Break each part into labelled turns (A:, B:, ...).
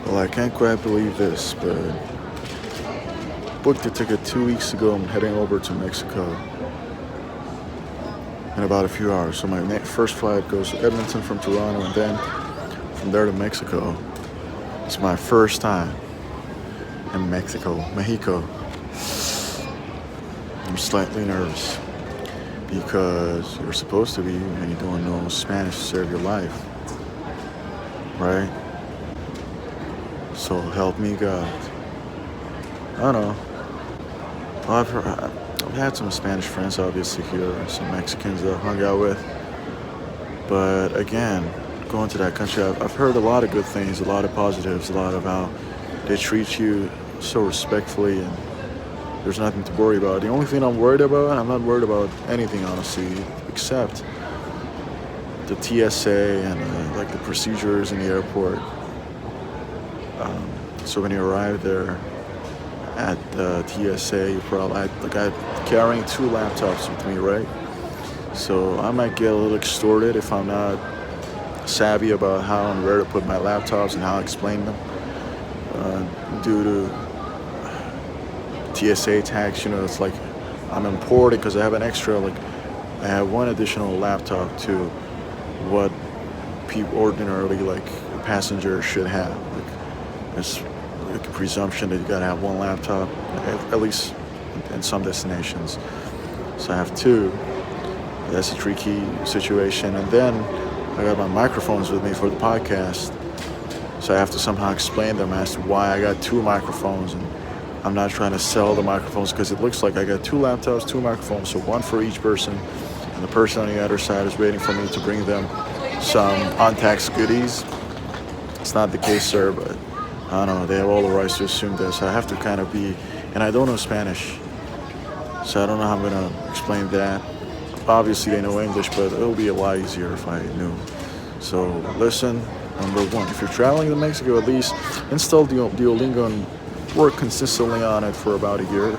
A: Well, I can't quite believe this, but booked the ticket 2 weeks ago. I'm heading over to Mexico in about a few hours. So my first flight goes to Edmonton from Toronto, and then from there to Mexico. It's my first time in Mexico. I'm slightly nervous because you're supposed to be when you don't know Spanish to save your life, right? So help me God. I don't know. Well, I've had some Spanish friends obviously here, some Mexicans that I hung out with. But again, going to that country, I've heard a lot of good things, a lot of positives, a lot of how they treat you so respectfully, and there's nothing to worry about. The only thing I'm worried about, I'm not worried about anything honestly, except the TSA and like the procedures in the airport. So when you arrive there at the TSA, I'm carrying 2 laptops with me, right? So I might get a little extorted if I'm not savvy about how and where to put my laptops and how to explain them. Due to TSA tax, it's like I'm imported because I have an extra, I have one additional laptop to what people ordinarily, passengers should have. It's like a presumption that you gotta have one laptop, at least in some destinations. So I have 2. That's a tricky situation. And then I got my microphones with me for the podcast. So I have to somehow explain them as to why I got 2 microphones. And I'm not trying to sell the microphones because it looks like I got 2 laptops, 2 microphones, so one for each person. And the person on the other side is waiting for me to bring them some untaxed goodies. It's not the case, sir, but I don't know. They have all the rights to assume this. I have to kind of be, and I don't know Spanish, so I don't know how I'm going to explain that. Obviously, they know English, but it'll be a lot easier if I knew. So listen, number 1, if you're traveling to Mexico, at least install Duolingo and work consistently on it for about a year.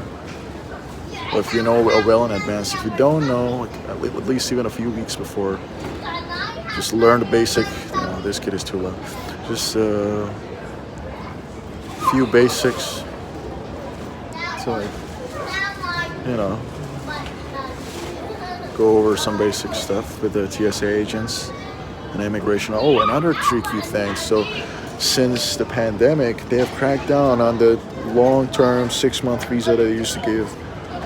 A: But if you know well in advance, if you don't know, at least even a few weeks before, just learn the basic. This kid is too loud. Just few basics to go over some basic stuff with the TSA agents and immigration. Oh, another tricky thing. So since the pandemic, they have cracked down on the long-term 6-month visa that they used to give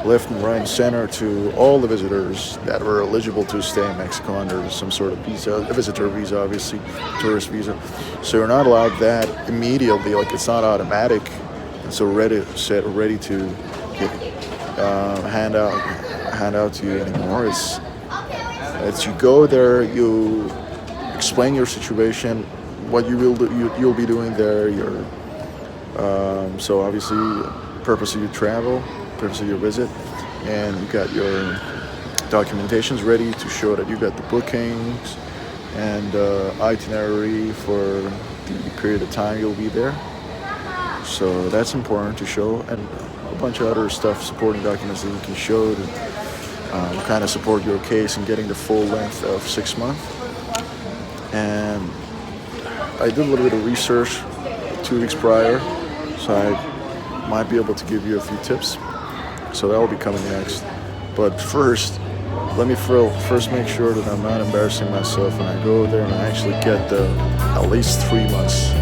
A: left and right and center to all the visitors that were eligible to stay in Mexico under some sort of visa, a visitor visa, obviously, tourist visa. So you're not allowed that immediately, it's not automatic. It's already ready to hand out to you anymore. It's you go there, you explain your situation, what you will do, you'll be doing there. So obviously, purpose of your travel, purpose of your visit, and you got your documentations ready to show that you got the bookings and itinerary for the period of time you'll be there. So that's important to show, and a bunch of other stuff, supporting documents that you can show to kind of support your case and getting the full length of 6 months. And I did a little bit of research 2 weeks prior, so I might be able to give you a few tips. So that will be coming next. But first, let me first make sure that I'm not embarrassing myself when I go there and I actually get the at least 3 months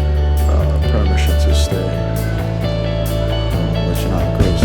A: permission to stay. Let you know how it goes.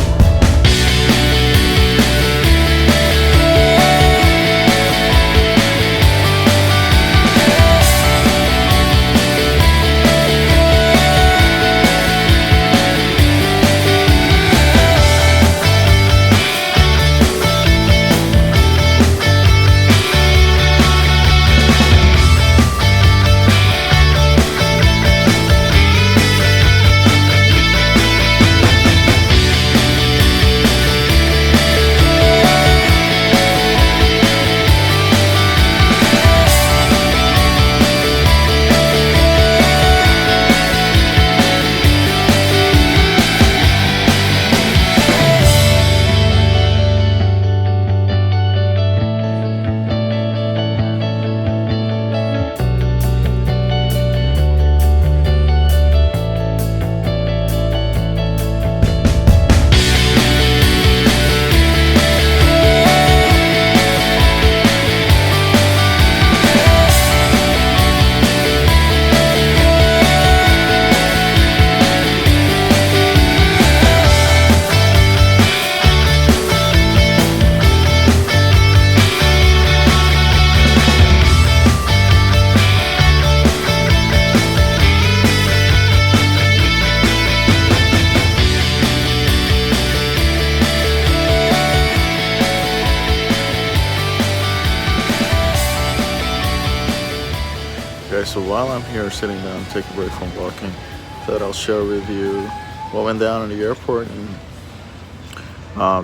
A: So while I'm here sitting down, taking a break from walking, thought I'll share with you what went down in the airport and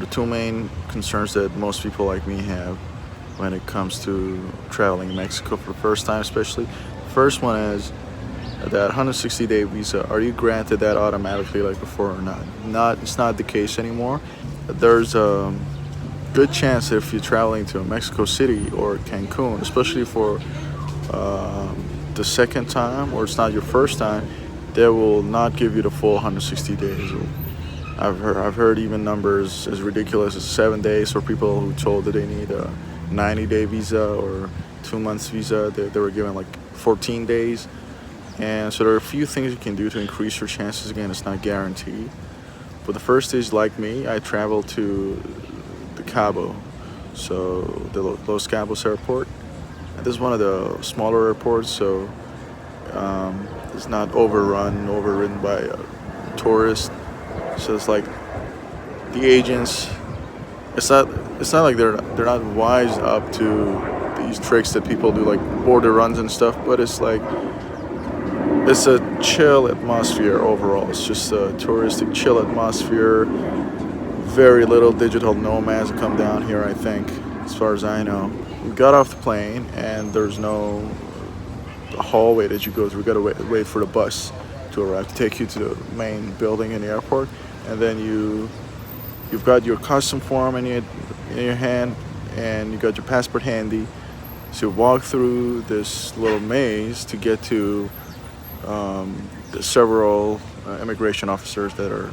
A: the two main concerns that most people like me have when it comes to traveling in Mexico for the first time, especially. First one is that 160-day visa. Are you granted that automatically like before or not? It's not the case anymore. There's a good chance if you're traveling to Mexico City or Cancun, especially for the second time, or it's not your first time, they will not give you the full 160 days. I've heard even numbers as ridiculous as 7 days for people who told that they need a 90-day visa or 2 months visa. They were given like 14 days. And so there are a few things you can do to increase your chances. Again, it's not guaranteed. But the first is, like me, I traveled to the Cabo, so the Los Cabos airport. And this is one of the smaller airports, so it's not overridden by tourists. So it's like the agents. It's not like they're not wise up to these tricks that people do, like border runs and stuff. But it's like it's a chill atmosphere overall. It's just a touristic chill atmosphere. Very little digital nomads come down here, I think, as far as I know. We got off the plane and there's no hallway that you go through. We gotta wait for the bus to arrive to take you to the main building in the airport, and then you've got your custom form in your hand, and you got your passport handy. So you walk through this little maze to get to the several immigration officers that are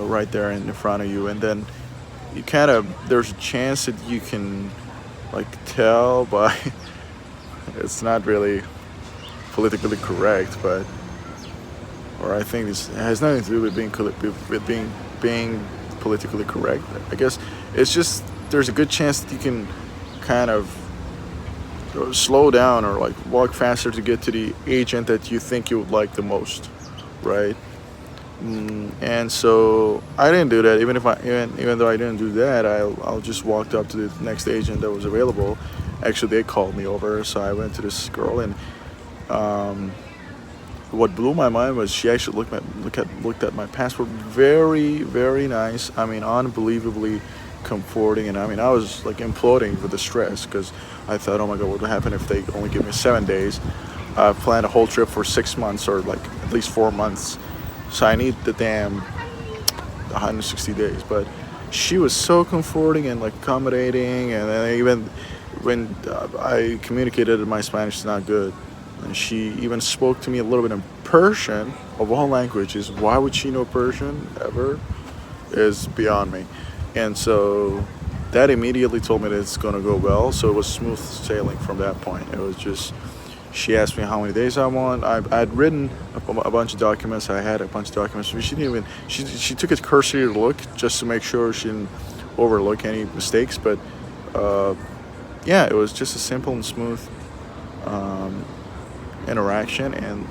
A: right there in front of you, and then there's a chance that you can like tell by it's not really politically correct, but I think this has nothing to do with being politically correct. I guess it's just there's a good chance that you can kind of slow down or like walk faster to get to the agent that you think you would like the most, right? And so I didn't do that. Even though I didn't do that, I'll just walked up to the next agent that was available. Actually, they called me over, so I went to this girl, and what blew my mind was she actually looked at my passport. Very, very nice. I mean, unbelievably comforting, and I mean, I was like imploding with the stress because I thought, oh my god, what would happen if they only give me 7 days? I planned a whole trip for 6 months or like at least 4 months, so I need the damn 160 days. But she was so comforting and like accommodating, and then even when I communicated that my Spanish is not good, and she even spoke to me a little bit in Persian, of all languages. Why would she know Persian ever? Is beyond me. And so that immediately told me that it's going to go well. So it was smooth sailing from that point. It was just, she asked me how many days I want. I'd written a bunch of documents. I had a bunch of documents. She didn't even, she took a cursory look just to make sure she didn't overlook any mistakes. But yeah, it was just a simple and smooth interaction. And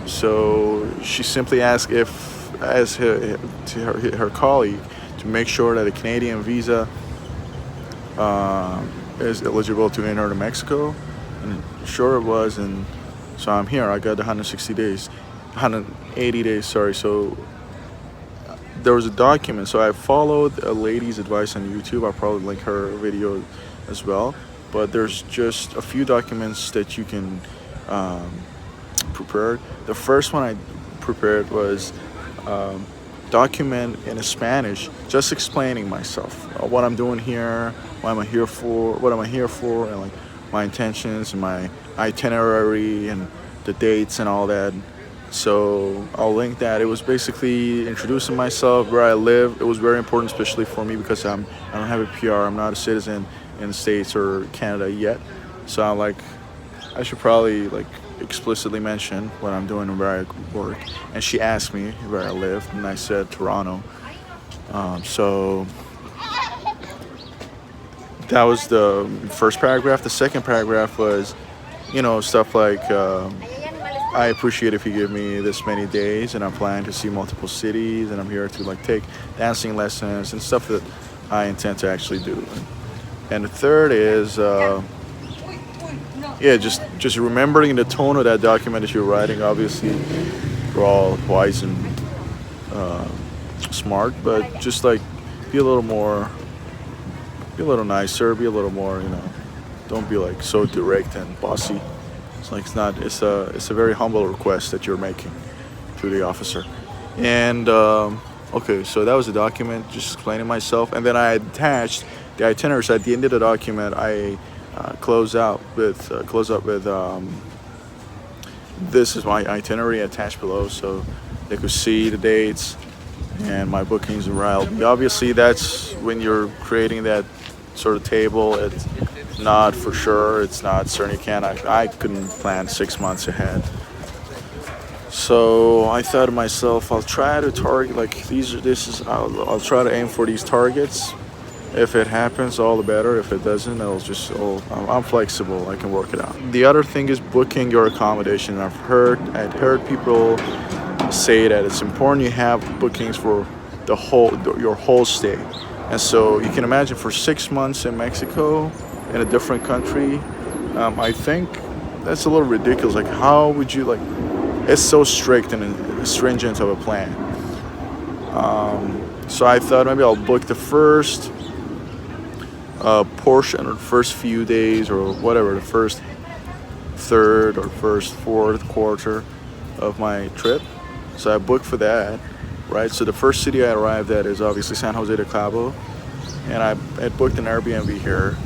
A: so she simply asked her colleague to make sure that a Canadian visa is eligible to enter to Mexico, and sure it was. And so I'm here. I got the 180 days, sorry. So there was a document, so I followed a lady's advice on YouTube. I'll probably link her video as well, but there's just a few documents that you can prepare. The first one I prepared was document in Spanish, just explaining myself, what I'm doing here, what am I here for, and like my intentions and my itinerary and the dates and all that. So I'll link that. It was basically introducing myself, where I live. It was very important, especially for me, because I don't have a PR. I'm not a citizen in the States or Canada yet. So I'm like, I should probably like explicitly mention what I'm doing and where I work. And she asked me where I lived, and I said Toronto. So that was the first paragraph. The second paragraph was, stuff like, I appreciate if you give me this many days, and I'm planning to see multiple cities, and I'm here to like take dancing lessons and stuff that I intend to actually do. And the third is yeah, just remembering the tone of that document that you're writing. Obviously, we're all wise and smart, but just like be a little more, be a little nicer, be a little more, don't be like so direct and bossy. It's like it's a very humble request that you're making to the officer. And okay, so that was the document, just explaining myself, and then I attached the itinerary. So at the end of the document, I close up with this is my itinerary attached below, so they could see the dates and my bookings around. Obviously, that's when you're creating that sort of table. It's not for sure. It's not certain. You can't. I couldn't plan 6 months ahead. So I thought to myself, I'll try to target like these. This is. I'll try to aim for these targets. If it happens, all the better. If it doesn't, I'm flexible. I can work it out. The other thing is booking your accommodation. I'd heard people say that it's important you have bookings for your whole stay. And so you can imagine for 6 months in Mexico, in a different country, I think that's a little ridiculous. Like, how would you like? It's so strict and stringent of a plan. So I thought maybe I'll book the first portion or the first few days or whatever, the first third or first fourth quarter of my trip. So I booked for that, right? So the first city I arrived at is obviously San Jose de Cabo, and I had booked an Airbnb here,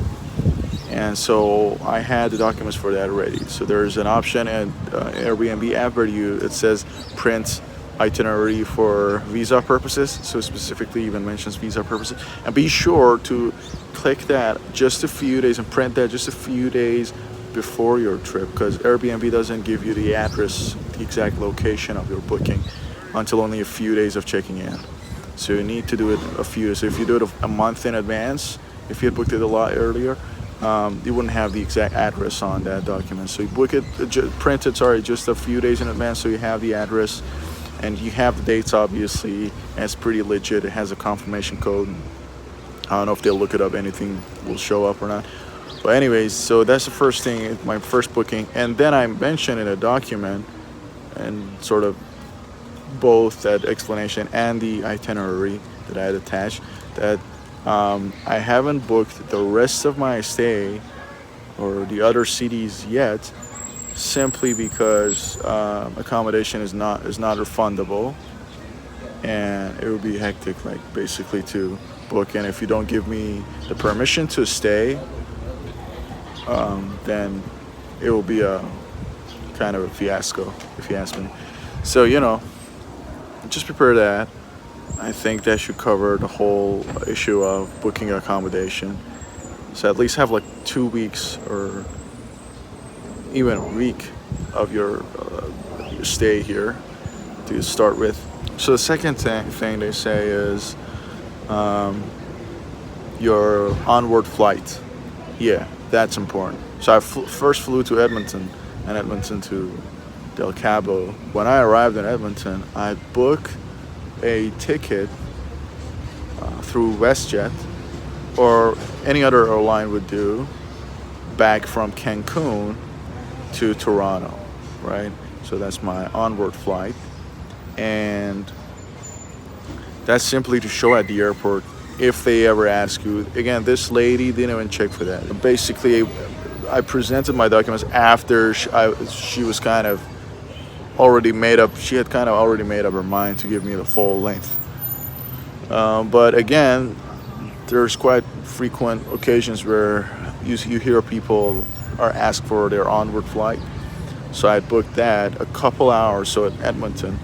A: and so I had the documents for that ready. So there's an option in Airbnb app where it says print itinerary for visa purposes, so specifically even mentions visa purposes, and be sure to click that just a few days and print that just a few days before your trip, because Airbnb doesn't give you the address, the exact location of your booking until only a few days of checking in. So you need to do it so if you do it a month in advance, if you had booked it a lot earlier, you wouldn't have the exact address on that document. So you book it, print it, just a few days in advance, so you have the address and you have the dates, obviously, and it's pretty legit. It has a confirmation code. I don't know if they'll look it up, anything will show up or not. But anyways, so that's the first thing, my first booking. And then I mentioned in a document, and sort of both that explanation and the itinerary that I had attached, that I haven't booked the rest of my stay or the other cities yet, simply because accommodation is not refundable, and it would be hectic, like basically to book. And if you don't give me the permission to stay, then it will be a kind of a fiasco, if you ask me. So just prepare that. I think that should cover the whole issue of booking accommodation. So at least have like 2 weeks or even a week of your stay here to start with. So the second thing they say is your onward flight. Yeah, that's important. So I first flew to Edmonton and Edmonton to Del Cabo. When I arrived in Edmonton, I booked a ticket through WestJet or any other airline would do, back from Cancun to Toronto, right? So that's my onward flight, and that's simply to show at the airport if they ever ask you. Again, this lady didn't even check for that. Basically, I presented my documents after she was kind of already made up. She had kind of already made up her mind to give me the full length. But again, there's quite frequent occasions where you hear people are asked for their onward flight. So I booked that a couple hours, so at Edmonton,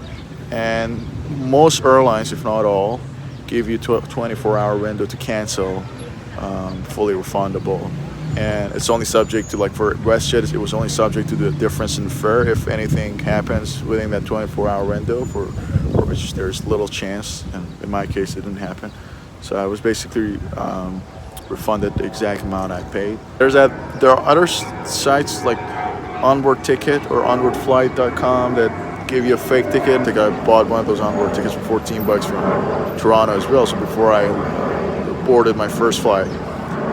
A: and most airlines, if not all, give you a 24-hour window to cancel, fully refundable. And it's only subject to, like for WestJet, it was only subject to the difference in fare if anything happens within that 24-hour window, for which there's little chance, and in my case it didn't happen. So I was basically refunded the exact amount I paid. There are other sites like Onboard Ticket or OnboardFlight.com that give you a fake ticket. I think I bought one of those onboard tickets for $14 from Toronto as well, so before I boarded my first flight.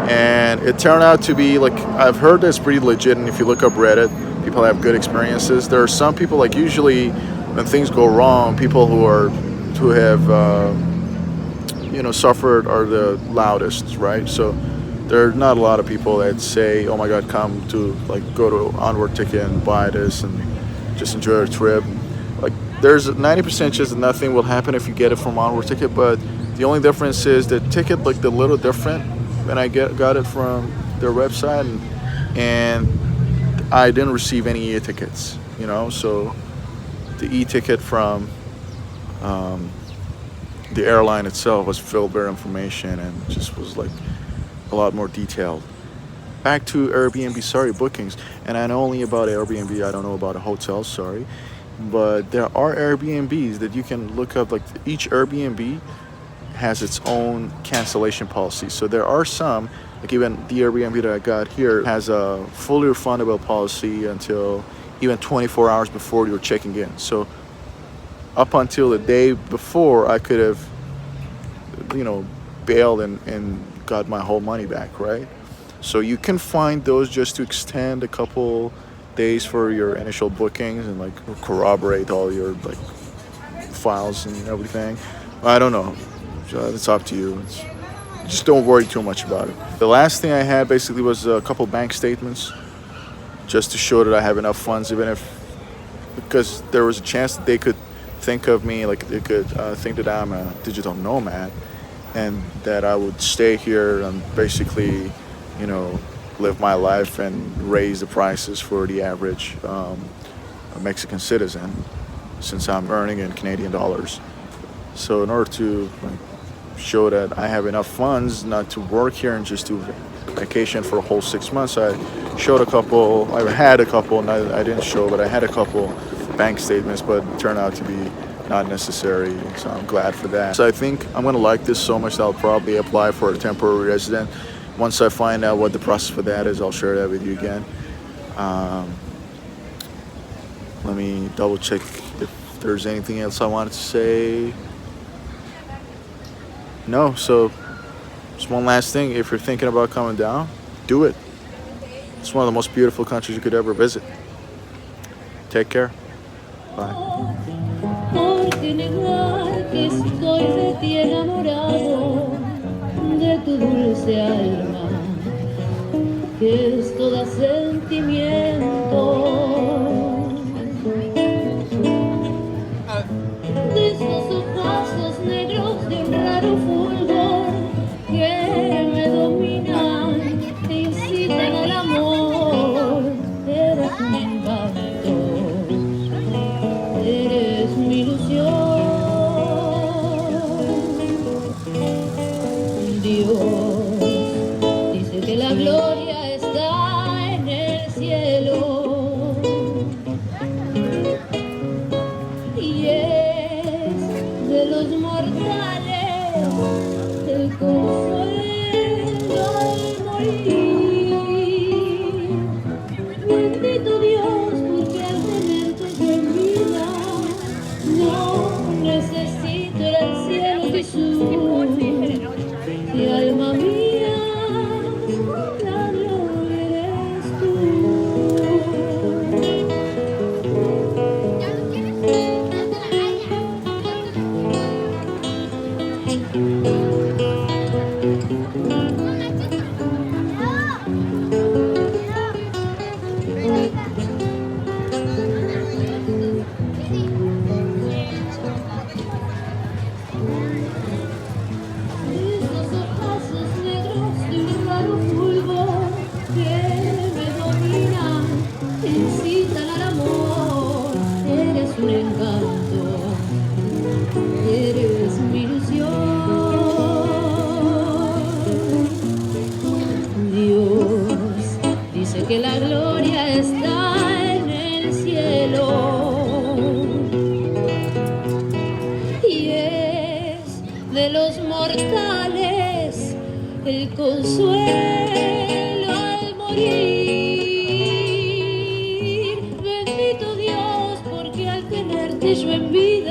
A: and it turned out to be like, I've heard that's pretty legit. And if you look up Reddit, people have good experiences. There are some people, like, usually when things go wrong, people who have suffered are the loudest, right? So there are not a lot of people that say, "Oh my God, come to like go to Onward Ticket and buy this and just enjoy your trip." Like, there's a 90% chance that nothing will happen if you get it from Onward Ticket, but the only difference is the ticket looked a little different when I got it from their website, and I didn't receive any e-tickets, so the e-ticket from the airline itself was filled with information and just was like a lot more detailed. Back to Airbnb, sorry, bookings. And I know only about Airbnb, I don't know about a hotel, sorry. But there are Airbnbs that you can look up, like each Airbnb has its own cancellation policy. So there are some, like even the Airbnb that I got here has a fully refundable policy until even 24 hours before you're checking in. So up until the day before, I could have, bailed and got my whole money back, right? So you can find those just to extend a couple days for your initial bookings and like corroborate all your like files and everything. I don't know. It's up to you. Just don't worry too much about it. The last thing I had basically was a couple bank statements just to show that I have enough funds, because there was a chance that they could think of me, like they could think that I'm a digital nomad and that I would stay here and basically, live my life and raise the prices for the average Mexican citizen, since I'm earning in Canadian dollars. So in order to show that I have enough funds not to work here and just do vacation for a whole 6 months, I had a couple, and I didn't show, but I had a couple bank statements, but it turned out to be not necessary, so I'm glad for that. So I think I'm gonna like this so much that I'll probably apply for a temporary resident. Once I find out what the process for that is, I'll share that with you again. Let me double check if there's anything else I wanted to say. No, so just one last thing. If you're thinking about coming down, do it. It's one of the most beautiful countries you could ever visit. Take care. Bye.
B: Porque negar que estoy de ti enamorado, de tu dulce alma, que es toda sentimiento, de esos ojazos negros de un raro fulgor que me dominan, te incitan al amor, eres un encanto. Eres mi ilusión, Dios dice que la gloria está en el cielo y es de los mortales el consuelo al morir. Bendito Dios, porque al tenerte yo en vida no necesito ir al cielo, Jesús, y alma mía, la gloria eres tú. Esos ojazos negros de un raro fulgor que me dominan, te incitan al amor, eres un encanto, eres mi ilusión. Dios dice que la gloria está en el cielo y es de los mortales el consuelo al morir. Bendito Dios, porque al tenerte yo en vida